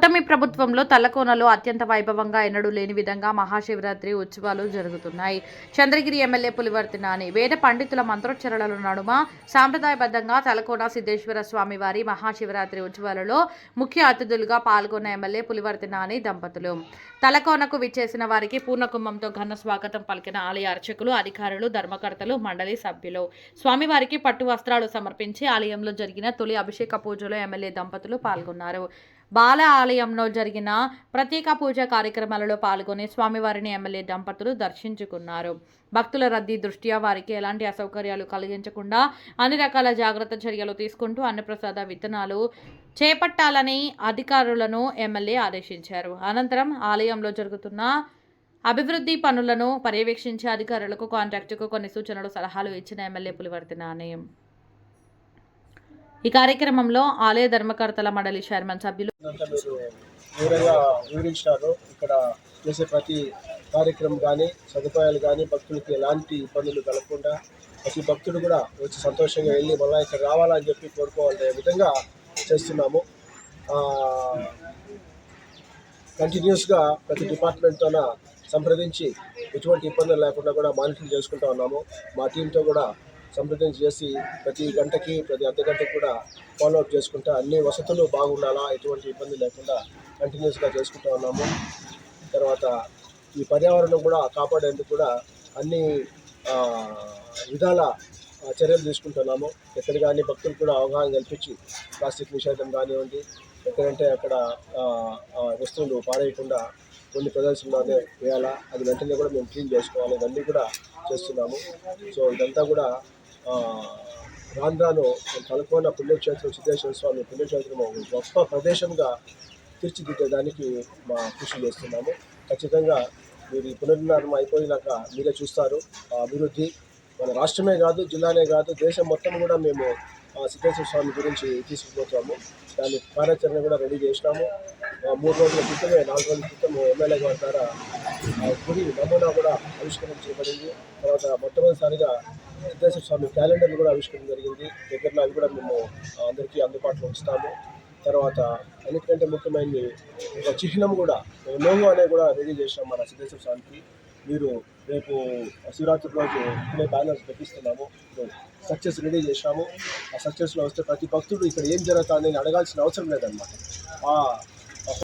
కూటమి ప్రభుత్వంలో తలకోనలో అత్యంత వైభవంగా ఎన్నడూ లేని విధంగా మహాశివరాత్రి ఉత్సవాలు జరుగుతున్నాయి. చంద్రగిరి ఎమ్మెల్యే పులివర్తి నాని వేద పండితుల మంత్రోచ్చరణల నడుమ సాంప్రదాయబద్ధంగా తలకోన సిద్ధేశ్వర స్వామి వారి మహాశివరాత్రి ఉత్సవాలలో ముఖ్య అతిథులుగా పాల్గొన్న ఎమ్మెల్యే పులివర్తి నాని దంపతులు తలకోనకు విచ్చేసిన వారికి పూర్ణకుంభంతో ఘన స్వాగతం పలికిన ఆలయ అర్చకులు, అధికారులు, ధర్మకర్తలు, మండలి సభ్యులు స్వామివారికి పట్టు వస్త్రాలు సమర్పించి ఆలయంలో జరిగిన తొలి అభిషేక పూజలో ఎమ్మెల్యే దంపతులు పాల్గొన్నారు. బాల ఆలయంలో జరిగిన ప్రత్యేక పూజా కార్యక్రమాలలో పాల్గొని స్వామివారిని ఎమ్మెల్యే దంపతులు దర్శించుకున్నారు. భక్తుల రద్దీ దృష్ట్యా వారికి ఎలాంటి అసౌకర్యాలు కలిగించకుండా అన్ని రకాల జాగ్రత్త చర్యలు తీసుకుంటూ అన్నప్రసాద విత్తనాలు చేపట్టాలని అధికారులను ఎమ్మెల్యే ఆదేశించారు. అనంతరం ఆలయంలో జరుగుతున్న అభివృద్ధి పనులను పర్యవేక్షించే అధికారులకు, కాంట్రాక్టుకు కొన్ని సూచనలు, సలహాలు ఇచ్చిన ఎమ్మెల్యే పులివర్తి నాని ఈ కార్యక్రమంలో ఆలయ ధర్మకర్తల మండలి చైర్మన్ సభ్యులు వివరించారు. ఇక్కడ చేసే ప్రతి కార్యక్రమం కానీ, సదుపాయాలు కానీ భక్తులకి ఎలాంటి ఇబ్బందులు కలగకుండా ప్రతి భక్తుడు కూడా వచ్చి సంతోషంగా వెళ్ళి మళ్ళీ ఇక్కడ రావాలని చెప్పి కోరుకోవాలనే విధంగా చేస్తున్నాము. కంటిన్యూస్గా ప్రతి డిపార్ట్మెంట్తోన సంప్రదించి ఎటువంటి ఇబ్బందులు లేకుండా కూడా మానిటర్ చేసుకుంటూ ఉన్నాము. మా టీంతో కూడా సంప్రదించి చేసి ప్రతి గంటకి, ప్రతి అర్ధ గంటకి కూడా ఫాలోఅప్ చేసుకుంటా అన్ని వసతులు బాగుండాలా, ఎటువంటి ఇబ్బంది లేకుండా కంటిన్యూస్గా చేసుకుంటూ ఉన్నాము. తర్వాత ఈ పర్యావరణం కూడా కాపాడేందుకు కూడా అన్ని విధాల చర్యలు తీసుకుంటున్నాము. ఎక్కడ కానీ భక్తులు కూడా అవగాహన కల్పించి ప్లాస్టిక్ నిషేధం కానివ్వండి, ఎక్కడంటే అక్కడ వస్తువులు పారేయకుండా కొన్ని ప్రదర్శనలోనే వేయాలా, అది వెంటనే కూడా మేము క్లీన్ చేసుకోవాలి, ఇవన్నీ కూడా చేస్తున్నాము. సో ఇదంతా కూడా రాను రాను తలకోన పుణ్యక్షేత్రం, సిద్ధేశ్వర స్వామి పుణ్యక్షేత్రము గొప్ప ప్రదేశంగా తీర్చిదిద్దేదానికి మా కృషి చేస్తున్నాము. ఖచ్చితంగా మీరు ఈ పునర్నిర్మాణం అయిపోయినాక మీరే చూస్తారు అభివృద్ధి. మన రాష్ట్రమే కాదు, జిల్లానే కాదు, దేశం మొత్తం కూడా మేము సిద్ధేశ్వర స్వామి గురించి తీసుకుపోతాము. దాని కార్యాచరణ కూడా రెడీ చేసినాము. 3 రోజుల క్రితమే, 4 రోజుల క్రితం ఎమ్మెల్యే గారి ద్వారా గుడి నమూనా కూడా ఆవిష్కరించబడింది. తర్వాత మొట్టమొదటిసారిగా సిద్ధేశ్వర స్వామి క్యాలెండర్లు కూడా ఆవిష్కరించడం జరిగింది. దగ్గరలో అవి కూడా మేము అందరికీ అందుబాటులో ఉంచుతాము. తర్వాత అన్నిటికంటే ముఖ్యమైనది ఒక చిహ్నం కూడా, లోగో అనేది కూడా రెడీ చేసినాం మన సిద్ధేశ్వర స్వామికి. మీరు రేపు శివరాత్రి రోజు ఇప్పుడే బ్యానర్స్ పెట్టిస్తున్నాము. సక్సెస్ రెడీ చేసినాము. ఆ సక్సెస్లో వస్తే ప్రతి భక్తుడు ఇక్కడ ఏం జరుగుతుందని అడగాల్సిన అవసరం లేదన్నమాట.